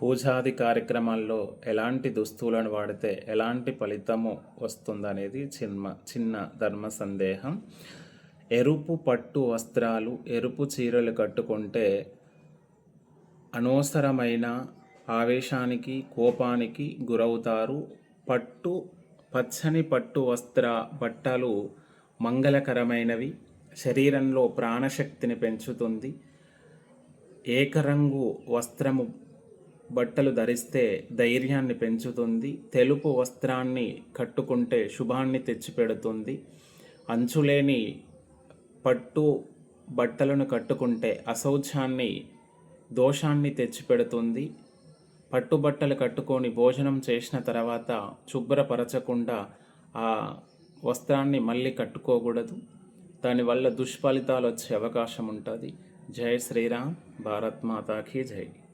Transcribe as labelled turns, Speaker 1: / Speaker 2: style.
Speaker 1: పూజాది కార్యక్రమాల్లో ఎలాంటి దుస్తులను వాడితే ఎలాంటి ఫలితము వస్తుందనేది చిన్న ధర్మ సందేహం. ఎరుపు పట్టు వస్త్రాలు, ఎరుపు చీరలు కట్టుకుంటే అనవసరమైన ఆవేశానికి, కోపానికి గురవుతారు. పచ్చని పట్టు బట్టలు మంగళకరమైనవి, శరీరంలో ప్రాణశక్తిని పెంచుతుంది. ఏకరంగు బట్టలు ధరిస్తే ధైర్యాన్ని పెంచుతుంది. తెలుపు వస్త్రాన్ని కట్టుకుంటే శుభాన్ని తెచ్చిపెడుతుంది. అంచులేని పట్టు బట్టలను కట్టుకుంటే అశౌచాన్ని, దోషాన్ని తెచ్చిపెడుతుంది. పట్టుబట్టలు కట్టుకొని భోజనం చేసిన తర్వాత శుభ్రపరచకుండా ఆ వస్త్రాన్ని మళ్ళీ కట్టుకోకూడదు. దానివల్ల దుష్ఫలితాలు వచ్చే అవకాశం ఉంటుంది. జై శ్రీరామ్. భారత్ మాతా కీ జై.